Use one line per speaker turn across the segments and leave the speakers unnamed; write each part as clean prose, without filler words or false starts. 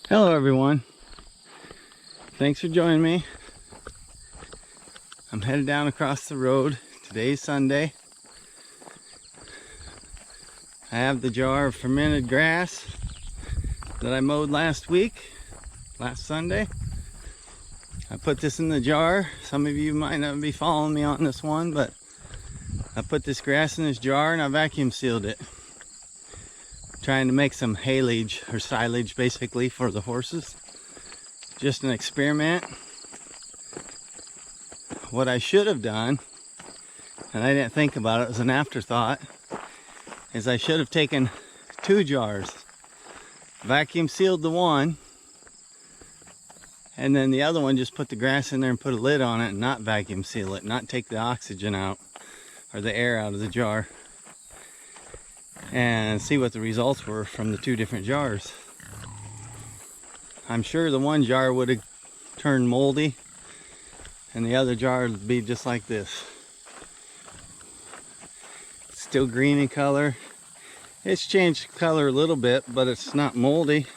Hello everyone, thanks for joining me. I'm headed down across the road. Today's Sunday. I have the jar of fermented grass that I mowed last Sunday. I put this in the jar. Some of you might not be following me on this one, but I put this grass in this jar and I vacuum sealed it. Trying to make some haylage or silage basically for the horses. Just an experiment. What I should have done, and I didn't think about it, it was an afterthought, is I should have taken 2 jars, vacuum sealed the one, and then the other one just put the grass in there and put a lid on it and not vacuum seal it, not take the oxygen out or the air out of the jar, and see what the results were from the 2 different jars. I'm sure the one jar would have turned moldy and the other jar would be just like this. It's still green in color. It's changed color a little bit, but it's not moldy.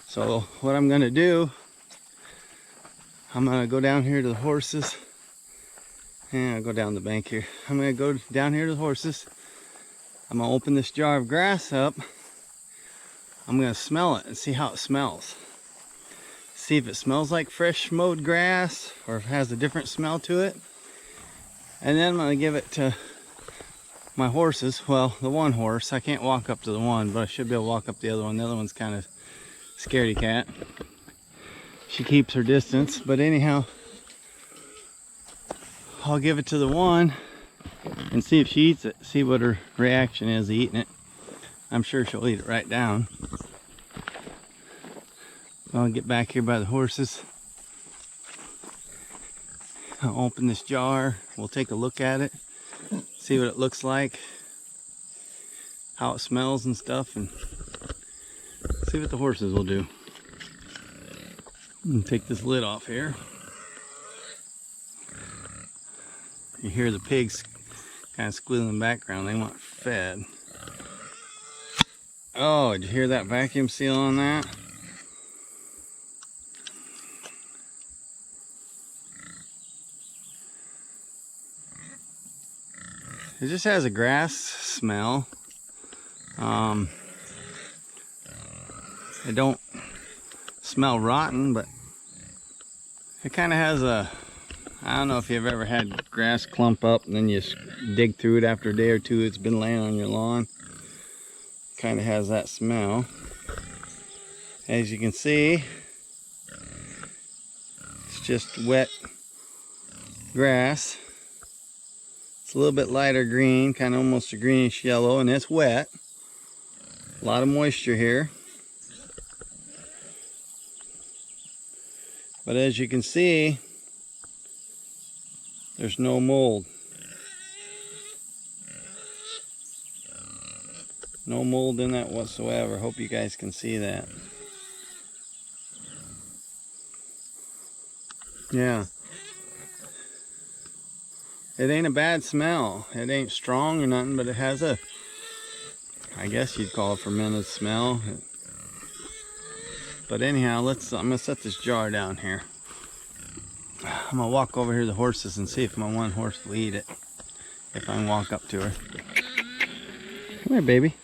So what I'm gonna do, I'm gonna go down here to the horses. And I'll go down the bank here. I'm gonna go down here to the horses. I'm gonna open this jar of grass up. I'm gonna smell it and see how it smells. See if it smells like fresh mowed grass or if it has a different smell to it. And then I'm gonna give it to my horses. Well, the one horse, I can't walk up to the one, but I should be able to walk up the other one. The other one's kind of scaredy cat. She keeps her distance, but anyhow, I'll give it to the one and see if she eats it, see what her reaction is to eating it. I'm sure she'll eat it right down. I'll get back here by the horses. I'll open this jar. We'll take a look at it, see what it looks like, how it smells and stuff, and see what the horses will do. Take this lid off here. You hear the pigs kind of squealing in the background. They want fed. Oh, did you hear that vacuum seal on that? It just has a grass smell. It don't smell rotten, but it kind of has a, I don't know if you've ever had grass clump up and then you dig through it after a day or two. It's been laying on your lawn. Kind of has that smell. As you can see, it's just wet grass. It's a little bit lighter green, kind of almost a greenish yellow, and it's wet. A lot of moisture here. But as you can see, there's no mold. No mold in that whatsoever. Hope you guys can see that. Yeah. It ain't a bad smell. It ain't strong or nothing, but it has a, I guess you'd call it fermented smell. But anyhow, I'm gonna set this jar down here. I'm gonna walk over here to the horses and see if my one horse will eat it. If I can walk up to her. Come here, baby.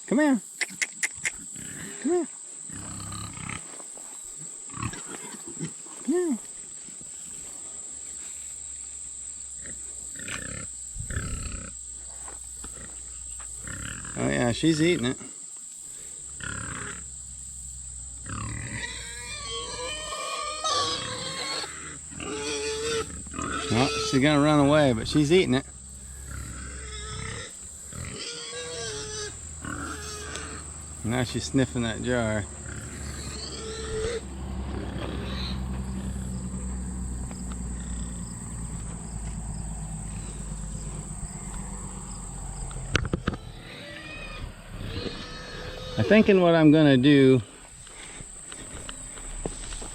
Come here. Come here. Come here. Oh yeah, she's eating it. Oh, she's gonna run away, but she's eating it. Now she's sniffing that jar. I'm thinking what I'm gonna do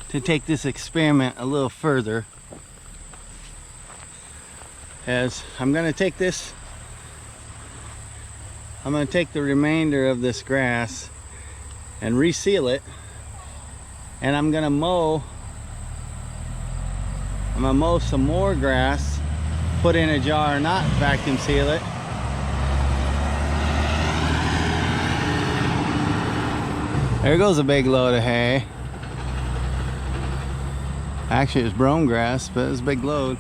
to take this experiment a little further is I'm gonna take this I'm going to take the remainder of this grass and reseal it, and I'm going to mow some more grass, put in a jar, not vacuum seal it. There goes a big load of hay. Actually, it was brome grass, but it was a big load.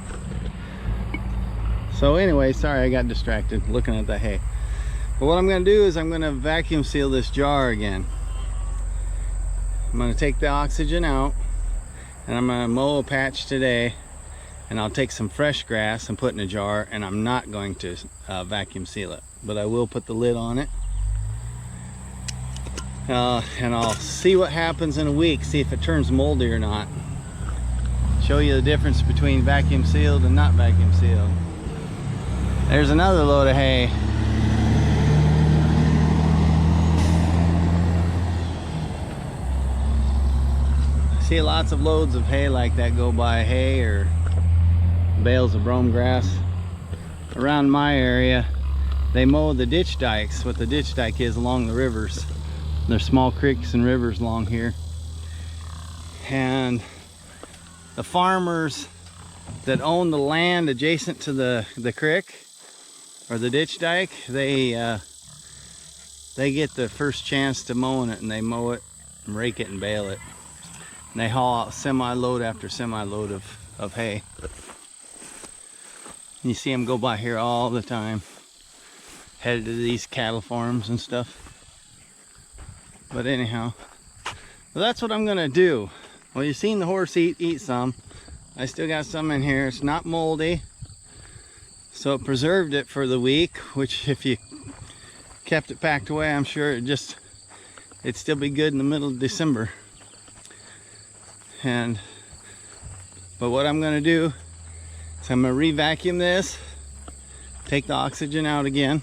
So anyway, sorry I got distracted looking at the hay. But what I'm going to do is I'm going to vacuum seal this jar again. I'm going to take the oxygen out, and I'm going to mow a patch today, and I'll take some fresh grass and put in a jar, and I'm not going to vacuum seal it, but I will put the lid on it. And I'll see what happens in a week, see if it turns moldy or not. Show you the difference between vacuum sealed and not vacuum sealed. There's another load of hay. I see lots of loads of hay like that go by, hay or bales of brome grass. Around my area, they mow the ditch dikes, what the ditch dike is along the rivers. There's small creeks and rivers along here. And the farmers that own the land adjacent to the creek or the ditch dike, they get the first chance to mowing it, and they mow it and rake it and bale it. And they haul out semi-load after semi-load of hay. You see them go by here all the time, headed to these cattle farms and stuff. But anyhow, well, that's what I'm gonna do. Well, you've seen the horse eat some. I still got some in here. It's not moldy, so it preserved it for the week, which if you kept it packed away, I'm sure it'd still be good in the middle of December. But what I'm gonna do is I'm gonna re-vacuum this, take the oxygen out again,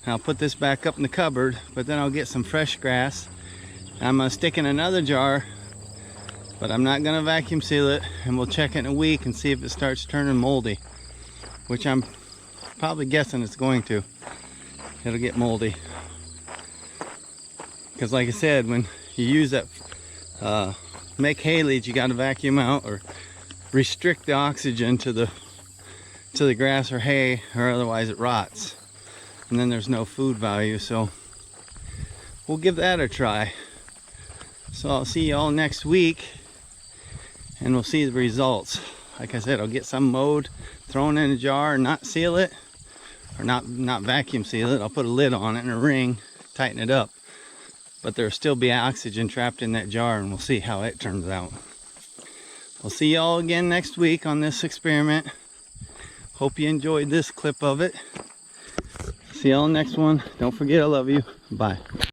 and I'll put this back up in the cupboard, but then I'll get some fresh grass. I'm gonna stick in another jar, but I'm not gonna vacuum seal it, and we'll check it in a week and see if it starts turning moldy, which I'm probably guessing it's going to. It'll get moldy. Because like I said, when you use that, make haylage, you gotta vacuum out or restrict the oxygen to the grass or hay, or otherwise it rots. And then there's no food value, so we'll give that a try. So I'll see you all next week, and we'll see the results. Like I said, I'll get some mowed, thrown in a jar, and not seal it, or not vacuum seal it. I'll put a lid on it and a ring, tighten it up. But there'll still be oxygen trapped in that jar, and we'll see how it turns out. We'll see you all again next week on this experiment. Hope you enjoyed this clip of it. See y'all next one. Don't forget I love you. Bye.